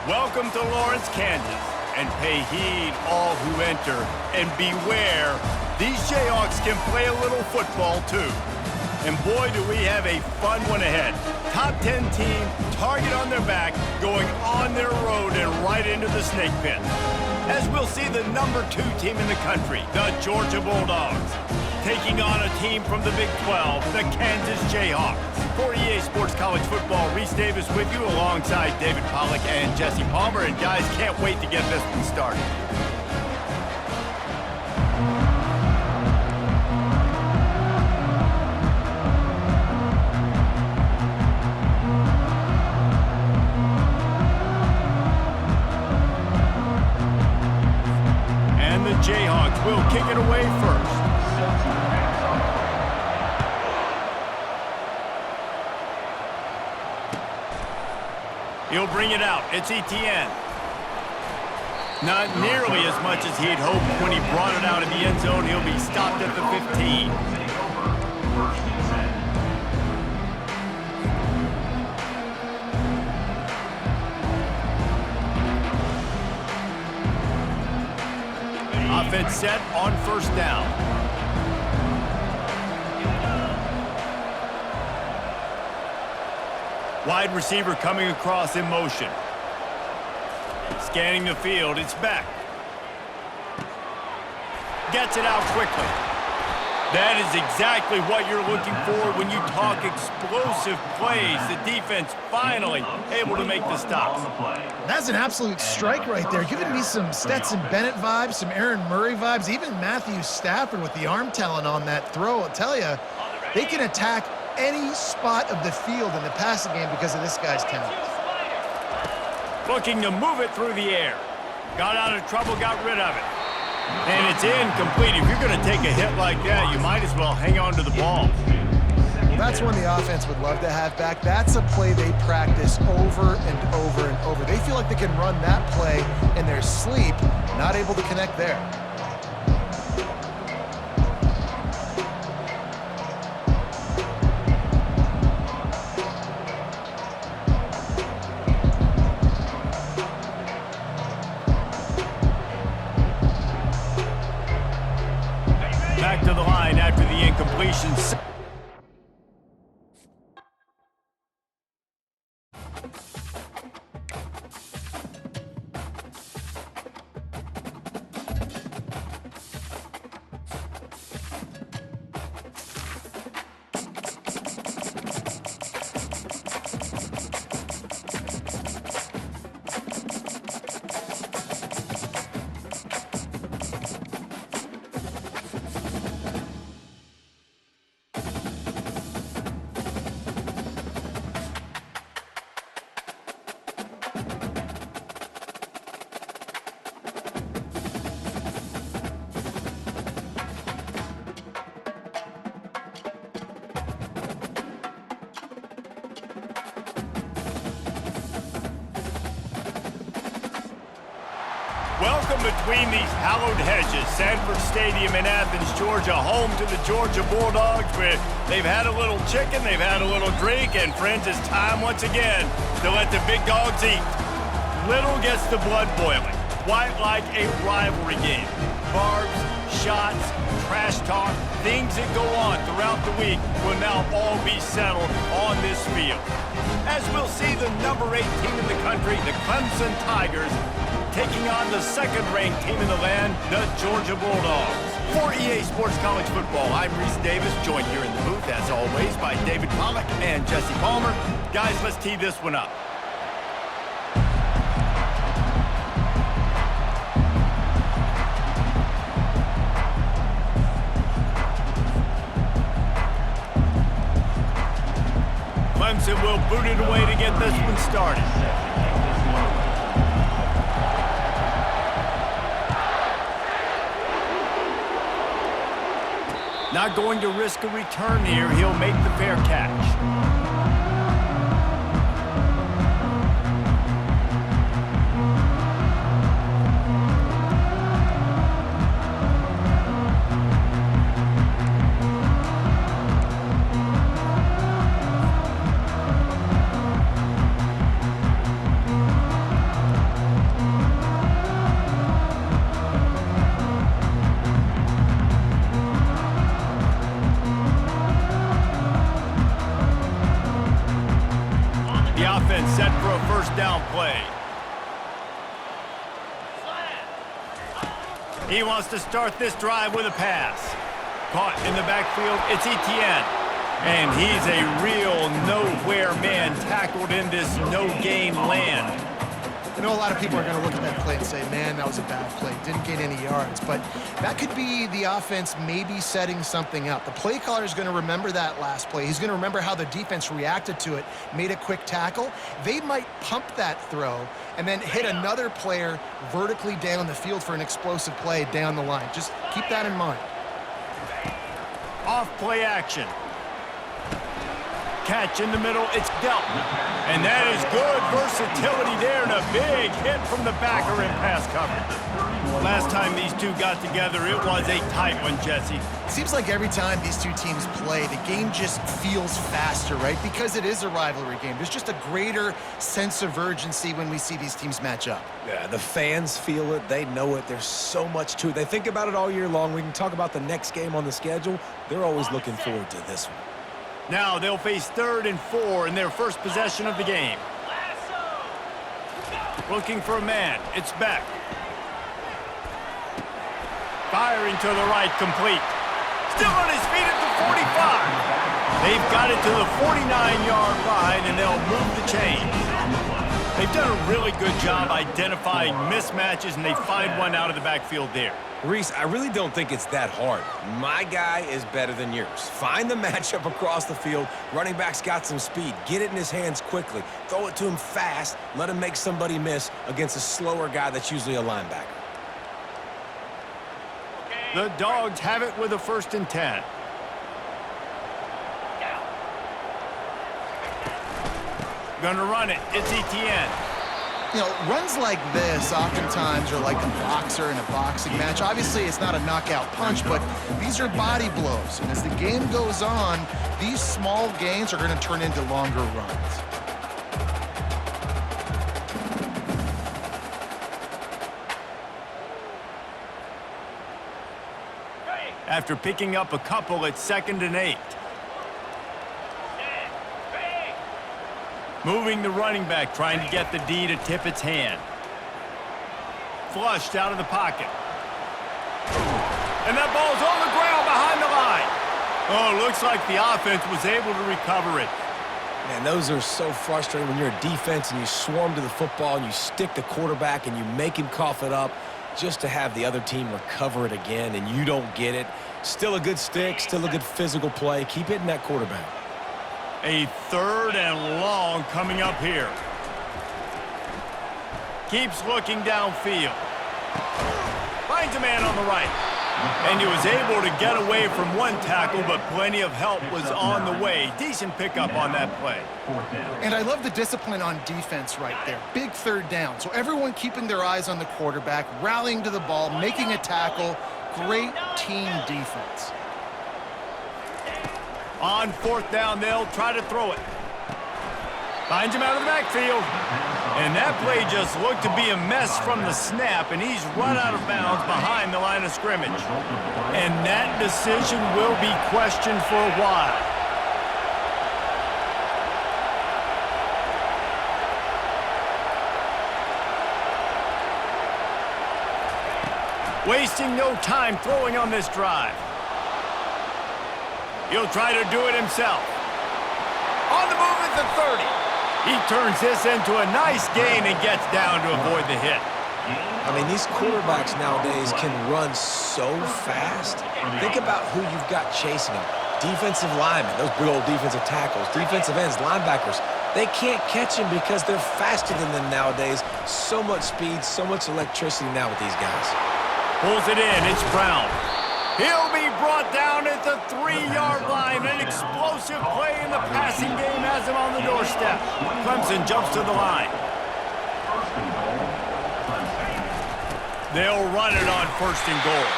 Welcome to Lawrence, Kansas, and pay heed all who enter, and beware, these Jayhawks can play a little football too. And boy, do we have a fun one ahead. Top 10 team, target on their back, going on their road and right into the snake pit. As we'll see the number 2 team in the country, the Georgia Bulldogs, taking on a team from the Big 12, the Kansas Jayhawks. For EA Sports College Football, Reese Davis with you alongside David Pollack and Jesse Palmer. And guys, can't wait to get this one started. And the Jayhawks will kick it away first. He'll bring it out. It's Etienne. Not nearly as much as he'd hoped when he brought it out in the end zone. He'll be stopped at the 15. Offense set on first down. Wide receiver coming across in motion. Scanning the field, it's back. Gets it out quickly. That is exactly what you're looking for when you talk explosive plays. The defense finally able to make the stop. That's an absolute strike right there. Giving me some Stetson Bennett vibes, some Aaron Murray vibes, even Matthew Stafford with the arm talent on that throw. I'll tell you, they can attack any spot of the field in the passing game because of this guy's talent. Looking to move it through the air. Got out of trouble, got rid of it. And it's incomplete. If you're going to take a hit like that, you might as well hang on to the ball. Well, that's one the offense would love to have back. That's a play they practice over and over and over. They feel like they can run that play in their sleep, not able to connect there. Back to the line after the incompletion. Welcome between these hallowed hedges. Sanford Stadium in Athens, Georgia, home to the Georgia Bulldogs, where they've had a little chicken, they've had a little drink, and friends, it's time once again to let the big dogs eat. Little gets the blood boiling, quite like a rivalry game. Barbs, shots, trash talk, things that go on throughout the week will now all be settled on this field. As we'll see the number 8 team in the country, the Clemson Tigers, taking on the second-ranked team in the land, the Georgia Bulldogs. For EA Sports College Football, I'm Reese Davis, joined here in the booth, as always, by David Pollack and Jesse Palmer. Guys, let's tee this one up. Clemson will boot it away to get this one started. Not going to risk a return here. He'll make the fair catch. for a first down play. He wants to start this drive with a pass. Caught in the backfield, it's Etienne. And he's a real nowhere man tackled in this no-gain land. I know a lot of people are going to look at that play and say, man, that was a bad play. Didn't gain any yards. But that could be the offense maybe setting something up. The play caller is going to remember that last play. He's going to remember how the defense reacted to it, made a quick tackle. They might pump that throw and then hit another player vertically down the field for an explosive play down the line. Just keep that in mind. Off play action. Catch in the middle, it's dealt. And that is good versatility there and a big hit from the backer in pass coverage. Last time these two got together, it was a tight one, Jesse. Seems like every time these two teams play, the game just feels faster, right? Because it is a rivalry game. There's just a greater sense of urgency when we see these teams match up. Yeah, the fans feel it. They know it. There's so much to it. They think about it all year long. We can talk about the next game on the schedule. They're always looking forward to this one. Now they'll face 3rd and 4 in their first possession of the game. Looking for a man. It's Beck. Firing to the right, complete. Still on his feet at the 45. They've got it to the 49-yard line, and they'll move the chains. They've done a really good job identifying mismatches, and they find one out of the backfield there. Reese, I really don't think it's that hard. My guy is better than yours. Find the matchup across the field. Running back's got some speed. Get it in his hands quickly. Throw it to him fast. Let him make somebody miss against a slower guy that's usually a linebacker. The Dogs have it with a 1st and 10. Gonna run it. It's Etienne. You know, runs like this oftentimes are like a boxer in a boxing match. Obviously, it's not a knockout punch, but these are body blows. And as the game goes on, these small gains are going to turn into longer runs. After picking up a couple, it's 2nd and 8. Moving the running back, trying to get the D to tip its hand. Flushed out of the pocket. And that ball's on the ground behind the line. Oh, looks like the offense was able to recover it. Man, those are so frustrating when you're a defense and you swarm to the football and you stick the quarterback and you make him cough it up just to have the other team recover it again and you don't get it. Still a good stick, still a good physical play. Keep hitting that quarterback. A 3rd and long coming up here. Keeps looking downfield. Finds a man on the right. And he was able to get away from one tackle, but plenty of help was on the way. Decent pickup on that play. And I love the discipline on defense right there. Big 3rd down. So everyone keeping their eyes on the quarterback, rallying to the ball, making a tackle. Great team defense. On 4th down, they'll try to throw it. Finds him out of the backfield. And that play just looked to be a mess from the snap, and he's run out of bounds behind the line of scrimmage. And that decision will be questioned for a while. Wasting no time throwing on this drive. He'll try to do it himself. On the move at the 30. He turns this into a nice gain and gets down to avoid the hit. I mean, these quarterbacks nowadays can run so fast. Think about who you've got chasing them. Defensive linemen, those big old defensive tackles, defensive ends, linebackers. They can't catch him because they're faster than them nowadays. So much speed, so much electricity now with these guys. Pulls it in. It's Brown. He'll be brought down at the 3-yard line. An explosive play in the passing game has him on the doorstep. Clemson jumps to the line. They'll run it on 1st and goal.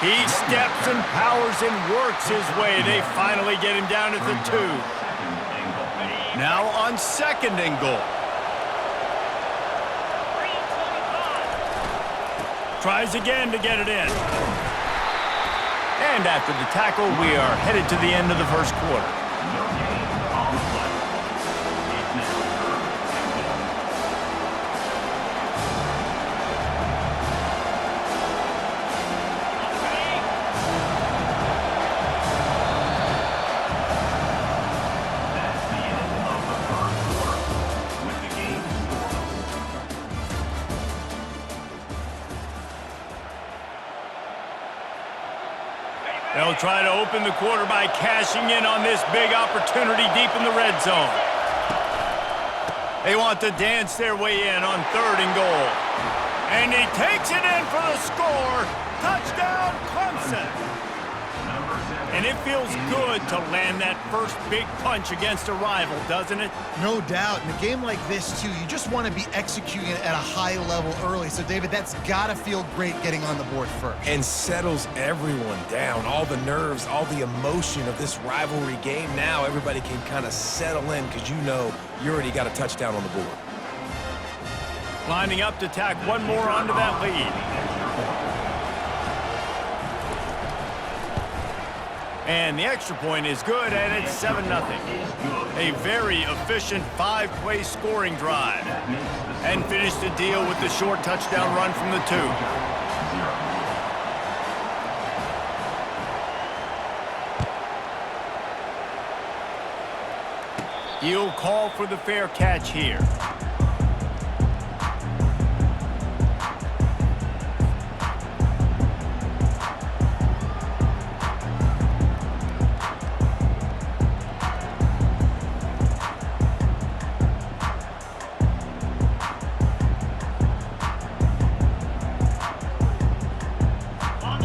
He steps and powers and works his way. They finally get him down at the 2. Now on 2nd and goal. Tries again to get it in. And after the tackle, we are headed to the end of the 1st quarter. They'll try to open the quarter by cashing in on this big opportunity deep in the red zone. They want to dance their way in on 3rd and goal. And he takes it in for the score. Touchdown, Clemson. And it feels good to land that first big punch against a rival, doesn't it? No doubt. In a game like this, too, you just want to be executing it at a high level early. So, David, that's got to feel great getting on the board first. And settles everyone down. All the nerves, all the emotion of this rivalry game. Now everybody can kind of settle in because you know you already got a touchdown on the board. Lining up to tack one more onto that lead. And the extra point is good, and it's 7-0. A very efficient 5-play scoring drive. And finished the deal with the short touchdown run from the 2. He'll call for the fair catch here.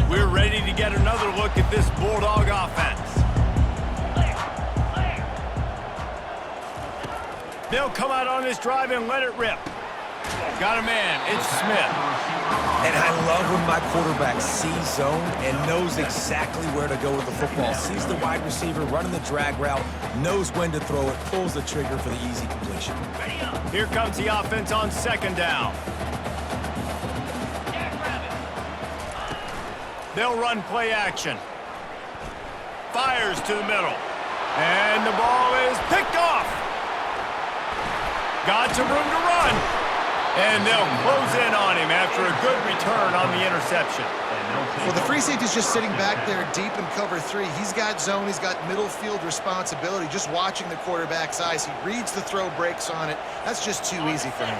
We're ready to get another look at this Bulldog offense. They'll come out on this drive and let it rip. Got a man. It's Smith. And I love when my quarterback sees zone and knows exactly where to go with the football. Sees the wide receiver running the drag route, knows when to throw it, pulls the trigger for the easy completion. Here comes the offense on 2nd down. They'll run play action. Fires to the middle. And the ball is picked off. Got some room to run. And they'll close in on him after a good return on the interception. Well, the free safety's just sitting back there deep in cover 3. He's got zone. He's got middle field responsibility. Just watching the quarterback's eyes. He reads the throw, breaks on it. That's just too easy for him.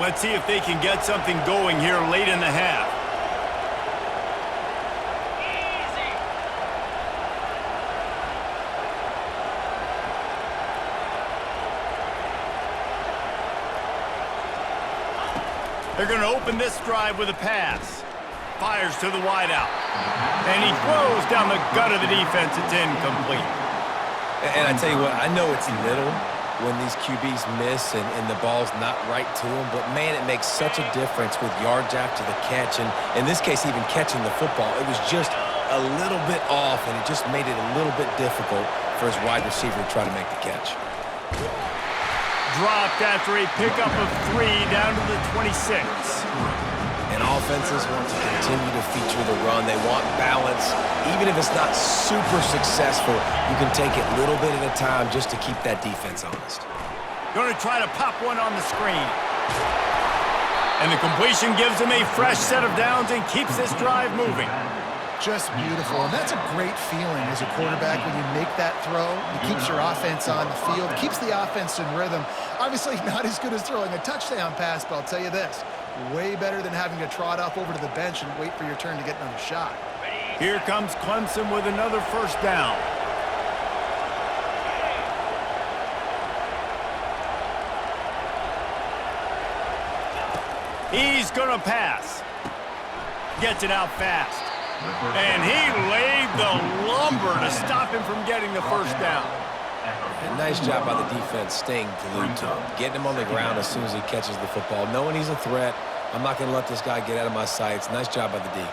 Let's see if they can get something going here late in the half. They're going to open this drive with a pass. Fires to the wideout. And he throws down the gut of the defense. It's incomplete. And I tell you what, I know it's little when these QBs miss and the ball's not right to them, but man, it makes such a difference with yards after the catch. And in this case, even catching the football, it was just a little bit off, and it just made it a little bit difficult for his wide receiver to try to make the catch. Dropped after a pickup of 3 down to the 26. And offenses want to continue to feature the run. They want balance. Even if it's not super successful, you can take it little bit at a time just to keep that defense honest. Going to try to pop one on the screen. And the completion gives him a fresh set of downs and keeps this drive moving. Just beautiful. And that's a great feeling as a quarterback when you make that throw. It keeps your offense on the field, keeps the offense in rhythm. Obviously not as good as throwing a touchdown pass, but I'll tell you this, way better than having to trot off over to the bench and wait for your turn to get another shot. Here comes Clemson with another first down. He's going to pass. Gets it out fast. And he laid the lumber to stop him from getting the first down. And nice job by the defense staying glued to him, getting him on the ground as soon as he catches the football, knowing he's a threat. I'm not going to let this guy get out of my sights. Nice job by the D.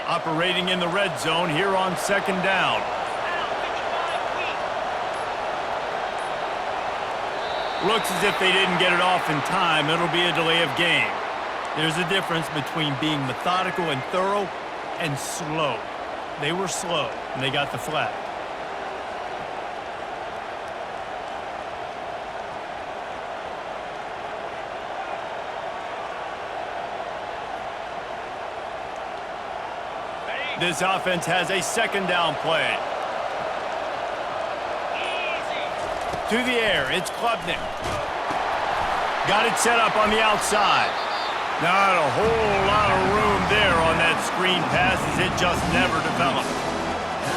Operating in the red zone here on 2nd down. Looks as if they didn't get it off in time. It'll be a delay of game. There's a difference between being methodical and thorough and slow. They were slow, and they got the flag. This offense has a 2nd down play. To the air, it's Klubnik. Got it set up on the outside. Not a whole lot of room there on that screen pass as it just never developed.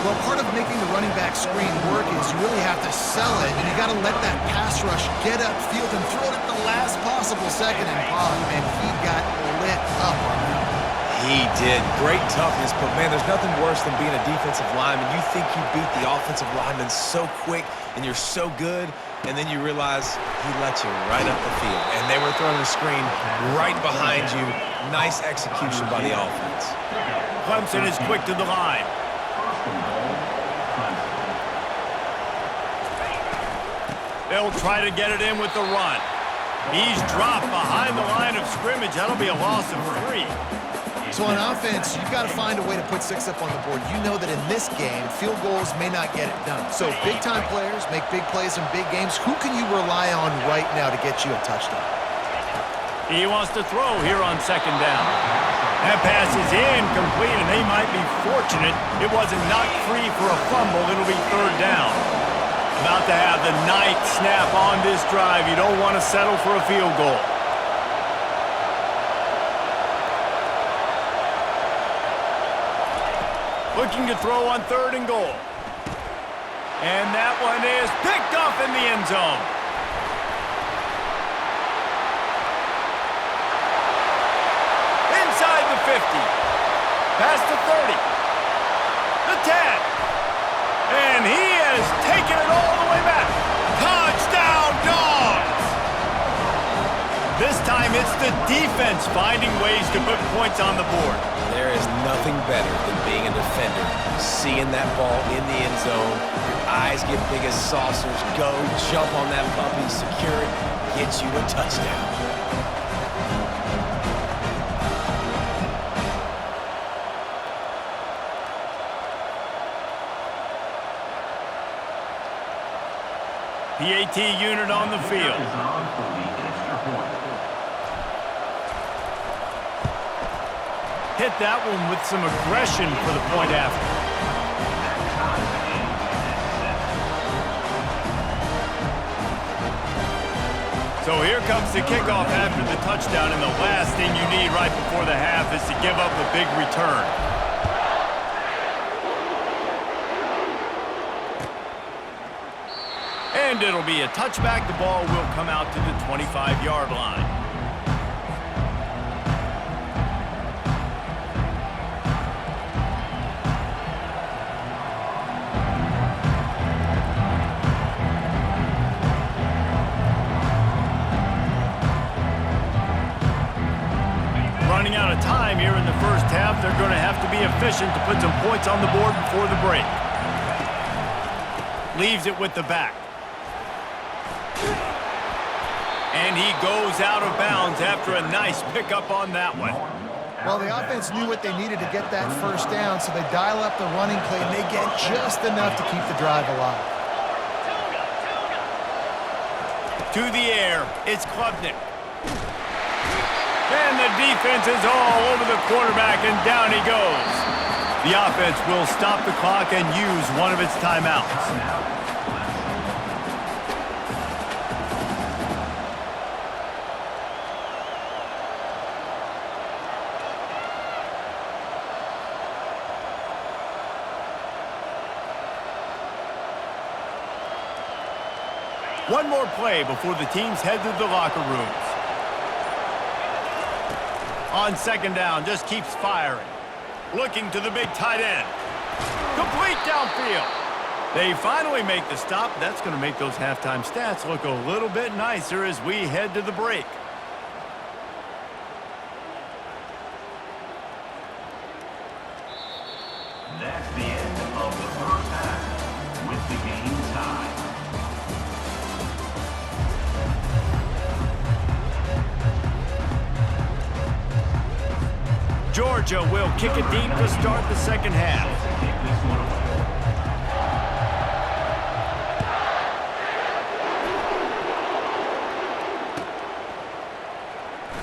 Well, part of making the running back screen work is you really have to sell it, and you got to let that pass rush get upfield and throw it at the last possible second. And Pog, man, he got lit up on that. He did. Great toughness, but man, there's nothing worse than being a defensive lineman. You think you beat the offensive lineman so quick and you're so good, and then you realize he let you right up the field. And they were throwing a screen right behind you. Nice execution by the offense. Clemson is quick to the line. They'll try to get it in with the run. He's dropped behind the line of scrimmage. That'll be a loss of 3. So on offense, you've got to find a way to put 6 up on the board. You know that in this game, field goals may not get it done. So big-time players make big plays in big games. Who can you rely on right now to get you a touchdown? He wants to throw here on second down. That pass is incomplete, and they might be fortunate it wasn't knocked free for a fumble. It'll be third down. About to have the ninth snap on this drive. You don't want to settle for a field goal. Looking to throw on 3rd and goal. And that one is picked off in the end zone. Inside the 50. Past the 30. The 10. And he has taken it all the way back. Touchdown, Dogs! This time it's the defense finding ways to put points on the board. There is nothing better than being a defender. Seeing that ball in the end zone, your eyes get big as saucers. Go, jump on that puppy, secure it, get you a touchdown. PAT unit on the field. Hit that one with some aggression for the point after. So here comes the kickoff after the touchdown, and the last thing you need right before the half is to give up a big return. And it'll be a touchback. The ball will come out to the 25-yard line. Running out of time here in the first half. They're going to have to be efficient to put some points on the board before the break. Leaves it with the back. And he goes out of bounds after a nice pickup on that one. Well, the offense knew what they needed to get that first down, so they dial up the running play, and they get just enough to keep the drive alive. To the air, it's Klubnik. And the defense is all over the quarterback, and down he goes. The offense will stop the clock and use one of its timeouts. One more play before the teams head to the locker rooms. On second down, just keeps firing. Looking to the big tight end. Complete downfield. They finally make the stop. That's going to make those halftime stats look a little bit nicer as we head to the break. That's the end of the first half with the game tied. Georgia will kick it deep to start the second half.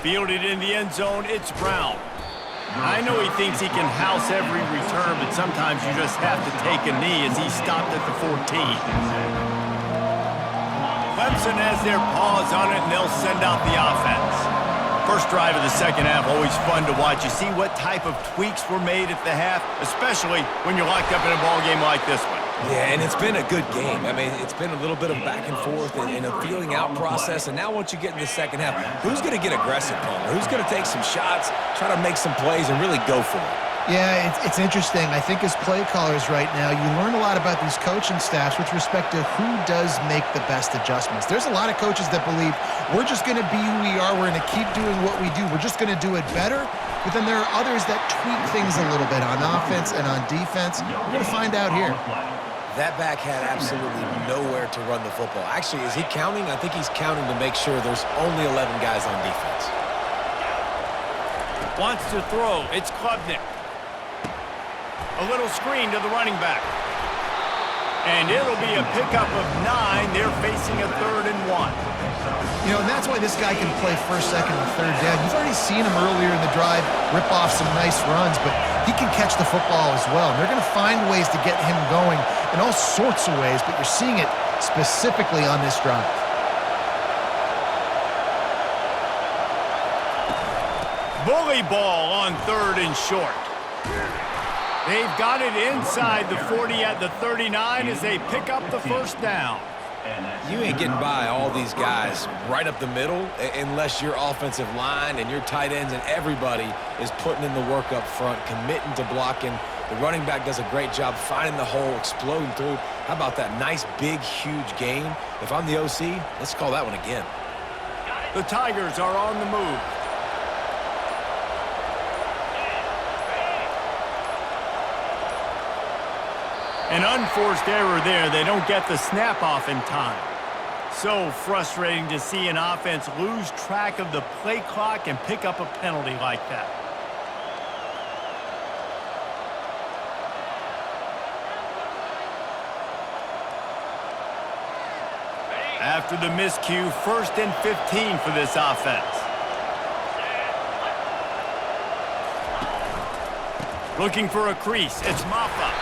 Fielded in the end zone, it's Brown. I know he thinks he can house every return, but sometimes you just have to take a knee as he stopped at the 14. Clemson has their paws on it, and they'll send out the offense. First drive of the second half, always fun to watch. You see what type of tweaks were made at the half, especially when you're locked up in a ball game like this one. Yeah, and it's been a good game. I mean, it's been a little bit of back and forth and a feeling out process. And now once you get in the second half, who's going to get aggressive, Palmer? Who's going to take some shots, try to make some plays, and really go for it? Yeah, it's interesting. I think as play callers right now, you learn a lot about these coaching staffs with respect to who does make the best adjustments. There's a lot of coaches that believe we're just going to be who we are. We're going to keep doing what we do. We're just going to do it better. But then there are others that tweak things a little bit on offense and on defense. We're going to find out here. That back had absolutely nowhere to run the football. Actually, is he counting? I think he's counting to make sure there's only 11 guys on defense. Wants to throw. It's Klubnik. A little screen to the running back. And it'll be a pickup of 9. They're facing a 3rd and 1. You know, and that's why this guy can play first, second, and third down. You've already seen him earlier in the drive rip off some nice runs, but he can catch the football as well. And they're going to find ways to get him going in all sorts of ways, but you're seeing it specifically on this drive. Bully ball on 3rd and short. They've got it inside the 40 at the 39 as they pick up the first down. You ain't getting by all these guys right up the middle unless your offensive line and your tight ends and everybody is putting in the work up front, committing to blocking. The running back does a great job finding the hole, exploding through. How about that nice, big, huge gain? If I'm the OC, let's call that one again. The Tigers are on the move. An unforced error there. They don't get the snap off in time. So frustrating to see an offense lose track of the play clock and pick up a penalty like that. After the miscue, 1st and 15 for this offense. Looking for a crease. It's Maffa.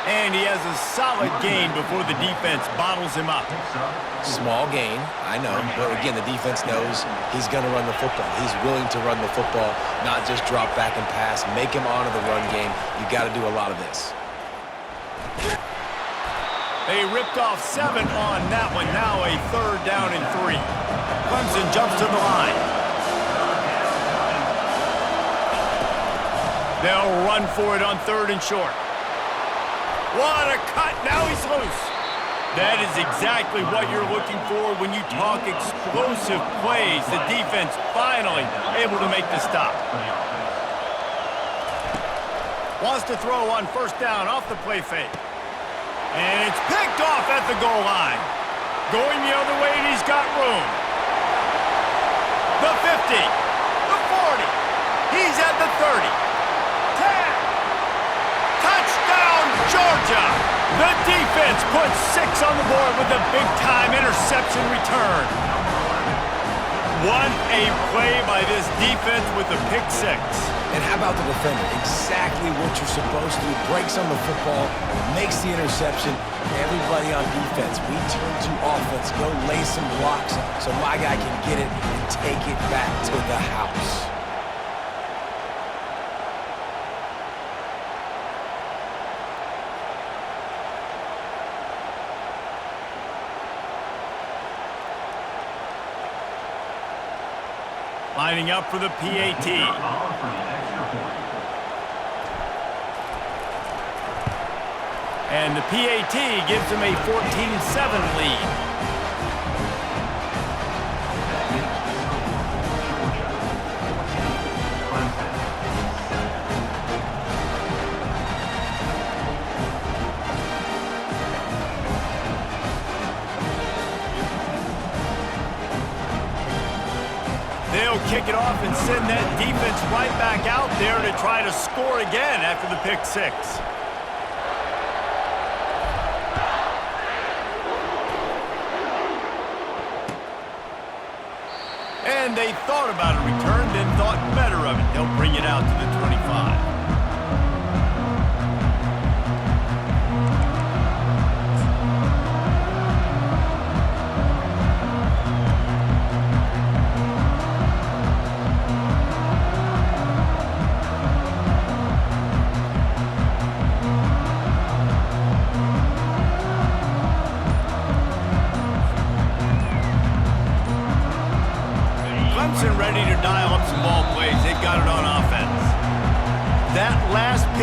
And he has a solid gain before the defense bottles him up. Small gain, I know. But again, the defense knows he's going to run the football. He's willing to run the football, not just drop back and pass, make him honor the run game. You got to do a lot of this. They ripped off 7 on that one. Now a 3rd down and 3. Clemson jumps to the line. They'll run for it on 3rd and short. What a cut. Now he's loose. That is exactly what you're looking for when you talk explosive plays. The defense finally able to make the stop. Wants to throw on 1st down off the play fake. And it's picked off at the goal line. Going the other way, and he's got room. The 50. The 40. He's at the 30. 10. Touchdown, Georgia! The defense puts 6 on the board with a big-time interception return. What a play by this defense with a pick 6. And how about the defender? Exactly what you're supposed to do. Breaks on the football, makes the interception. Everybody on defense, we turn to offense. Go lay some blocks so my guy can get it and take it back to the house. Lining up for the PAT. And the PAT gives them a 14-7 lead. They'll kick it off and send that defense right back out there to try to score again after the pick 6. And they thought about a return, then thought better of it. They'll bring it out to the 25.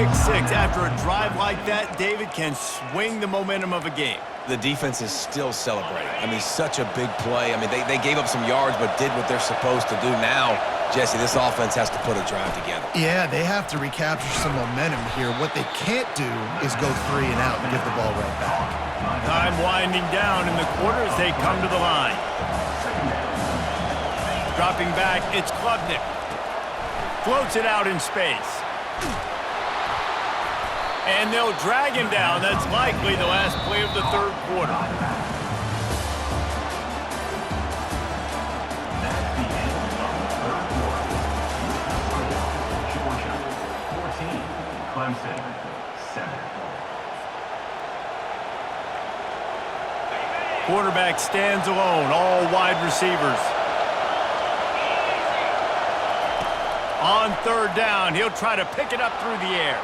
pick six after a drive like that, David, can swing the momentum of a game. The defense is still celebrating. I mean, such a big play. I mean, they gave up some yards but did what they're supposed to do. Now, Jesse, this offense has to put a drive together. Yeah, they have to recapture some momentum here. What they can't do is go 3 and out and give the ball right back. Time winding down in the quarter as they come to the line. Dropping back, it's Klubnik. Floats it out in space. And they'll drag him down. That's likely the last play of the third quarter. That's the end of the third quarter. Georgia 14, Clemson 7. Quarterback stands alone, all wide receivers. On third down, he'll try to pick it up through the air.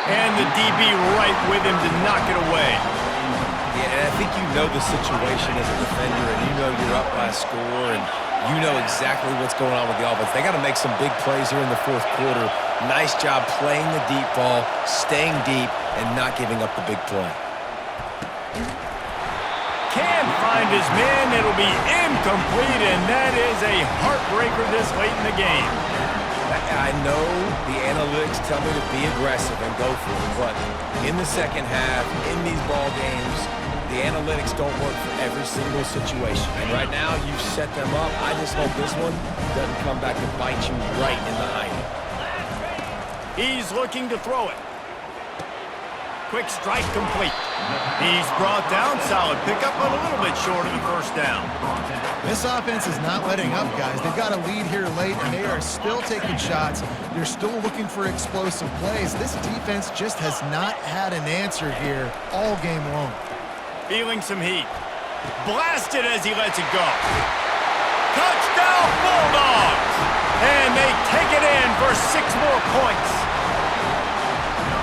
And the DB right with him to knock it away. Yeah, and I think you know the situation as a defender, and you know you're up by a score, and you know exactly what's going on with the offense. They got to make some big plays here in the fourth quarter. Nice job playing the deep ball, staying deep, and not giving up the big play. Can't find his man. It'll be incomplete, and that is a heartbreaker this late in the game. I know the analytics tell me to be aggressive and go for it, but in the second half, in these ball games, the analytics don't work for every single situation. And right now, you've set them up. I just hope this one doesn't come back to bite you right in the hiney. He's looking to throw it. Quick strike complete. He's brought down. Solid pickup, but a little bit short of the first down. This offense is not letting up, guys. They've got a lead here late, and they are still taking shots. They're still looking for explosive plays. This defense just has not had an answer here all game long. Feeling some heat. Blasted as he lets it go. Touchdown, Bulldogs! And they take it in for 6 more points.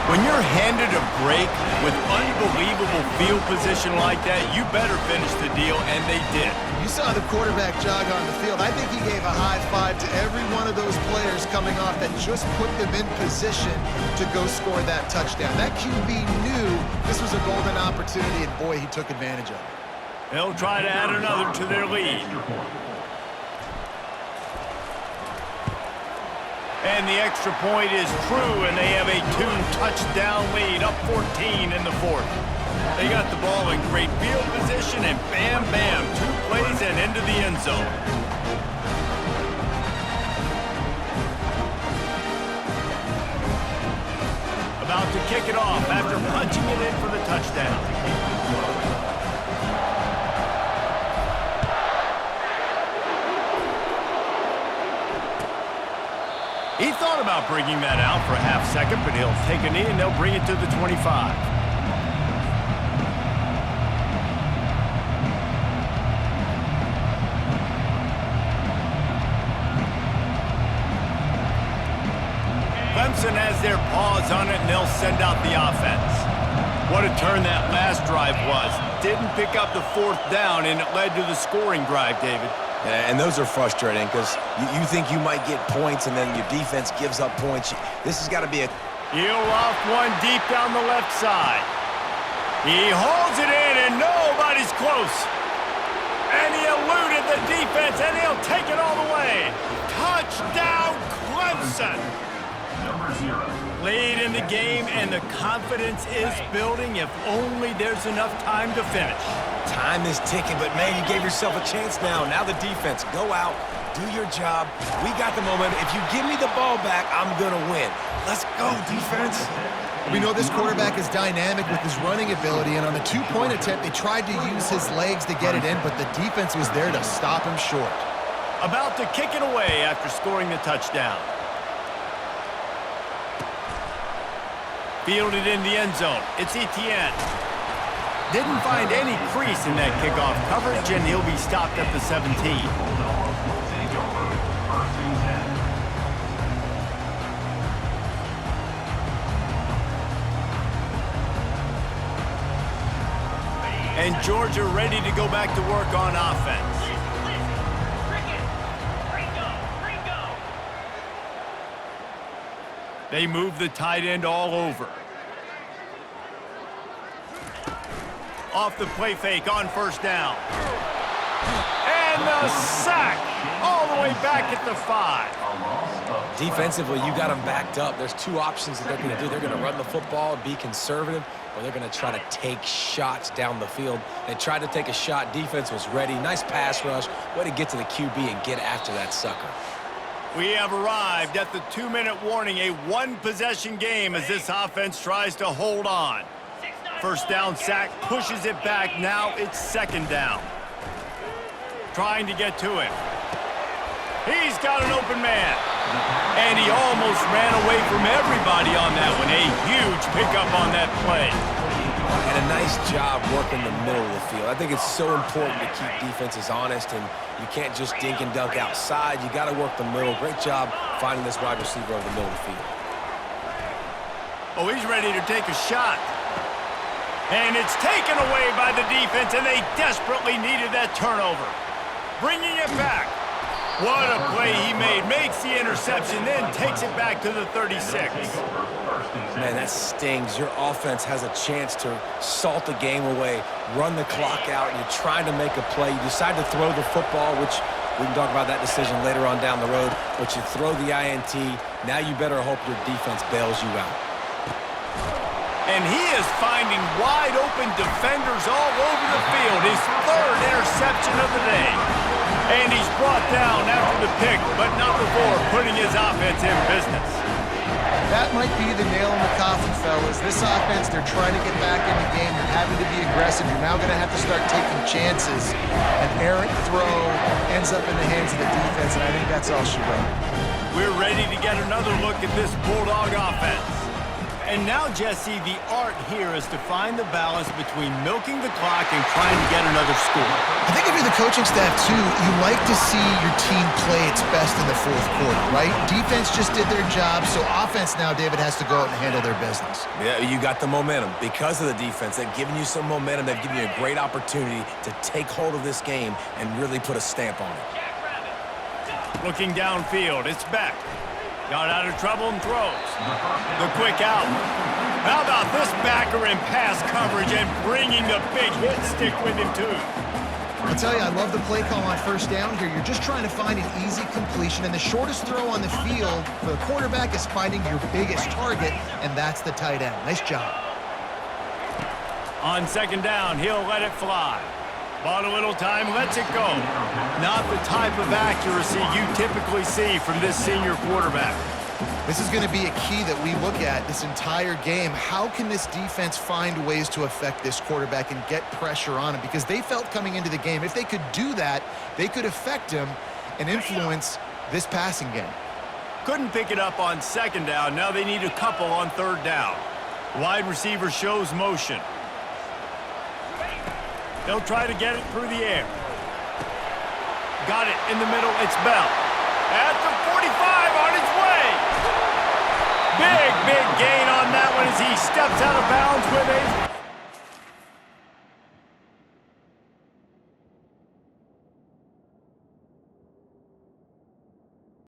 When you're handed a break with unbelievable field position like that, you better finish the deal, and they did. You saw the quarterback jog on the field. I think he gave a high five to every one of those players coming off that just put them in position to go score that touchdown. That QB knew this was a golden opportunity, and boy, he took advantage of it. They'll try to add another to their lead. And the extra point is true, and they have a 2-touchdown lead, up 14 in the fourth. They got the ball in great field position, and bam, bam, 2 plays and into the end zone. About to kick it off after punching it in for the touchdown. He thought about bringing that out for a half second, but he'll take a knee and they'll bring it to the 25. Clemson has their paws on it, and they'll send out the offense. What a turn that last drive was. Didn't pick up the 4th down, and it led to the scoring drive, David. And those are frustrating because you think you might get points and then your defense gives up points. This has got to be a... He'll off one deep down the left side. He holds it in and nobody's close. And he eluded the defense and he'll take it all the way. Touchdown Clemson. Number 0. Lead in the game and the confidence is building if only there's enough time to finish. Time is ticking, but man, you gave yourself a chance now. Now the defense, go out, do your job. We got the momentum. If you give me the ball back, I'm going to win. Let's go, defense. We know this quarterback is dynamic with his running ability, and on the 2-point attempt, they tried to use his legs to get it in, but the defense was there to stop him short. About to kick it away after scoring the touchdown. Fielded in the end zone. It's Etienne. Didn't find any crease in that kickoff coverage, and he'll be stopped at the 17. And Georgia ready to go back to work on offense. They move the tight end all over. Off the play fake on first down. And the sack all the way back at the 5. Defensively, you got them backed up. There's two options that they're going to do. They're going to run the football, be conservative, or they're going to try to take shots down the field. They tried to take a shot. Defense was ready. Nice pass rush. Way to get to the QB and get after that sucker. We have arrived at the 2-minute warning, a one-possession game as this offense tries to hold on. First down sack, pushes it back. Now it's second down. Trying to get to him. He's got an open man. And he almost ran away from everybody on that one. A huge pickup on that play. And a nice job working the middle of the field. I think it's so important to keep defenses honest, and you can't just dink and dunk outside. You got to work the middle. Great job finding this wide receiver over the middle of the field. Oh, he's ready to take a shot. And it's taken away by the defense, and they desperately needed that turnover. Bringing it back. What a play he made. Makes the interception, then takes it back to the 36. Man, that stings. Your offense has a chance to salt the game away, run the clock out, and you're trying to make a play. You decide to throw the football, which we can talk about that decision later on down the road, but you throw the INT. Now you better hope your defense bails you out. And he is finding wide-open defenders all over the field. His third interception of the day. And he's brought down after the pick, but not before putting his offense in business. That might be the nail in the coffin, fellas. This offense, they're trying to get back in the game. They're having to be aggressive. You're now going to have to start taking chances. An errant throw ends up in the hands of the defense, and I think that's all she wrote. We're ready to get another look at this Bulldog offense. And now, Jesse, the art here is to find the balance between milking the clock and trying to get another score. I think if you're the coaching staff, too, you like to see your team play its best in the fourth quarter, right? Defense just did their job, so offense now, David, has to go out and handle their business. Yeah, you got the momentum. Because of the defense, they've given you some momentum. They've given you a great opportunity to take hold of this game and really put a stamp on it. Looking downfield, it's Beck. Got out of trouble and throws. The quick out. How about this backer in pass coverage and bringing the big hit stick with him, too? I'll tell you, I love the play call on first down here. You're just trying to find an easy completion, and the shortest throw on the field for the quarterback is finding your biggest target, and that's the tight end. Nice job. On second down, he'll let it fly. Bought a little time, lets it go. Not the type of accuracy you typically see from this senior quarterback. This is going to be a key that we look at this entire game. How can this defense find ways to affect this quarterback and get pressure on him? Because they felt coming into the game, if they could do that, they could affect him and influence this passing game. Couldn't pick it up on second down. Now they need a couple on third down. Wide receiver shows motion. They'll try to get it through the air. Got it in the middle. It's Bell. At the 45 on his way. Big gain on that one as he steps out of bounds with a